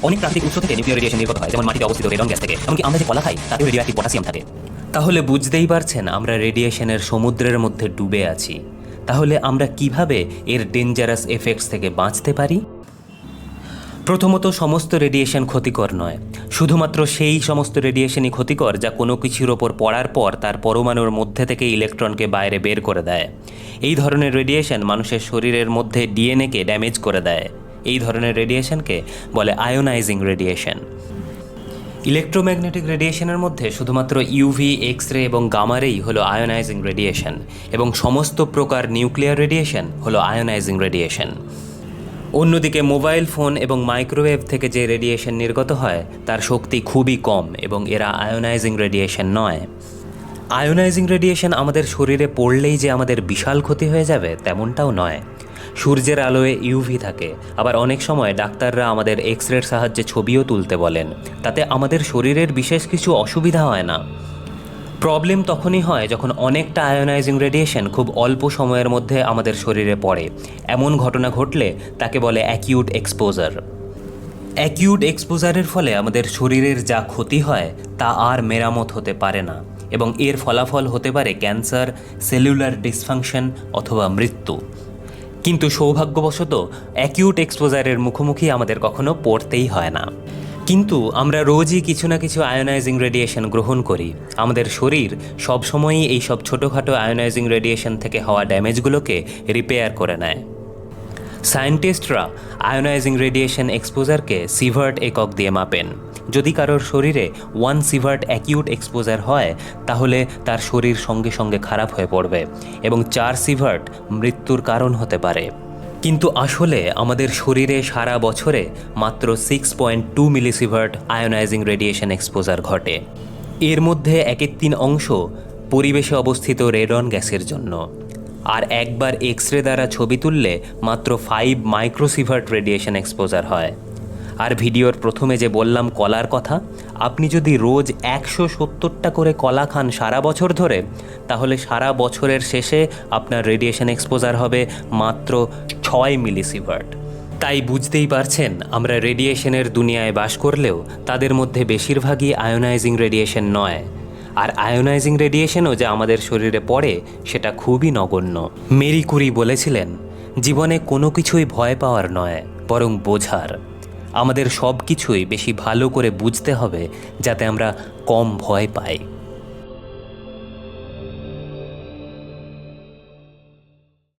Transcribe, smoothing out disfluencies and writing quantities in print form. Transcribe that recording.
অনেক প্রাকৃতিক উৎস থেকে নিউক্লিয়ার রেডিয়েশন নির্গত হয়, যেমন মাটিতে অবস্থিত রেডন গ্যাস থেকে, এমনকি আমরা যে কলা খাই তাতেও রেডিওঅ্যাক্টিভ পটাশিয়াম থাকে। তাহলে বুঝতেই পারছেন আমরা রেডিয়েশনের সমুদ্রের মধ্যে ডুবে আছি। তাহলে আমরা কিভাবে এর ডেঞ্জারাস এফেক্টস থেকে বাঁচতে পারি? প্রথমত, সমস্ত রেডিয়েশন ক্ষতিকর নয়। শুধুমাত্র সেই সমস্ত রেডিয়েশনই ক্ষতিকর যা কোনো কিছুর ওপর পড়ার পর তার পরমাণুর মধ্যে থেকে ইলেকট্রনকে বাইরে বের করে দেয়। এই ধরনের রেডিয়েশন মানুষের শরীরের মধ্যে ডিএনএকে ড্যামেজ করে দেয়। এই ধরনের রেডিয়েশনকে বলে আয়োনাইজিং রেডিয়েশন। ইলেকট্রোম্যাগনেটিক রেডিয়েশনের মধ্যে শুধুমাত্র ইউভি, এক্স রে এবং গামা রেই হলো আয়োনাইজিং রেডিয়েশন, এবং সমস্ত প্রকার নিউক্লিয়ার রেডিয়েশন হলো আয়োনাইজিং রেডিয়েশন। অন্যদিকে মোবাইল ফোন এবং মাইক্রোওয়েভ থেকে যে রেডিয়েশন নির্গত হয় তার শক্তি খুবই কম এবং এরা আয়োনাইজিং রেডিয়েশন নয়। আয়োনাইজিং রেডিয়েশন আমাদের শরীরে পড়লেই যে আমাদের বিশাল ক্ষতি হয়ে যাবে তেমনটাও নয়। সূর্যের আলোয় ইউভি থাকে, আবার অনেক সময় ডাক্তাররা আমাদের এক্স রের সাহায্যে ছবিও তুলতে বলেন, তাতে আমাদের শরীরের বিশেষ কিছু অসুবিধা হয় না। প্রবলেম তখনই হয় যখন অনেকটা আয়োনাইজিং রেডিয়েশন খুব অল্প সময়ের মধ্যে আমাদের শরীরে পড়ে। এমন ঘটনা ঘটলে তাকে বলে অ্যাকিউট এক্সপোজার। অ্যাকিউট এক্সপোজারের ফলে আমাদের শরীরের যা ক্ষতি হয় তা আর মেরামত হতে পারে না, এবং এর ফলাফল হতে পারে ক্যান্সার, সেলুলার ডিসফাংশন অথবা মৃত্যু। কিন্তু সৌভাগ্যবশত অ্যাকিউট এক্সপোজারের মুখোমুখি আমাদের কখনো পড়তেই হয় না। কিন্তু আমরা রোজই কিছু না কিছু আয়োনাইজিং রেডিয়েশন গ্রহণ করি। আমাদের শরীর সবসময়ই এই সব ছোটোখাটো আয়োনাইজিং রেডিয়েশন থেকে হওয়া ড্যামেজগুলোকে রিপেয়ার করে নেয়। সায়েন্টিস্টরা আয়োনাইজিং রেডিয়েশন এক্সপোজারকে সিভার্ট একক দিয়ে মাপেন। যদি কারোর শরীরে 1 সিভার্ট অ্যাকিউট এক্সপোজার হয় তাহলে তার শরীর সঙ্গে সঙ্গে খারাপ হয়ে পড়বে এবং 4 সিভার্ট মৃত্যুর কারণ হতে পারে। কিন্তু আসলে আমাদের শরীরে সারা বছরে মাত্র 6.2 মিলিসিভার্ট আয়োনাইজিং রেডিয়েশন এক্সপোজার ঘটে। এর মধ্যে 1/3 অংশ পরিবেশে অবস্থিত রেডন গ্যাসের জন্য, আর একবার এক্স রে দ্বারা ছবি তুললে মাত্র 5 মাইক্রোসিভার্ট রেডিয়েশন এক্সপোজার হয়। আর ভিডিওর প্রথমে যে বললাম কলার কথা, আপনি যদি রোজ 170টা করে কলা খান সারা বছর ধরে, তাহলে সারা বছরের শেষে আপনার রেডিয়েশন এক্সপোজার হবে মাত্র 6 মিলিসিভার্ট। তাই বুঝতেই পারছেন আমরা রেডিয়েশনের দুনিয়ায় বাস করলেও তাদের মধ্যে বেশিরভাগই আয়োনাইজিং রেডিয়েশন নয়। আর আয়োনাইজিং রেডিয়েশনও যা আমাদের শরীরে পড়ে সেটা খুবই নগণ্য। মেরি কুরি বলেছিলেন, জীবনে কোনো কিছুই ভয় পাওয়ার নয়, বরং বোঝার। আমাদের সব কিছুই বেশি ভালো করে বুঝতে হবে যাতে আমরা কম ভয় পাই।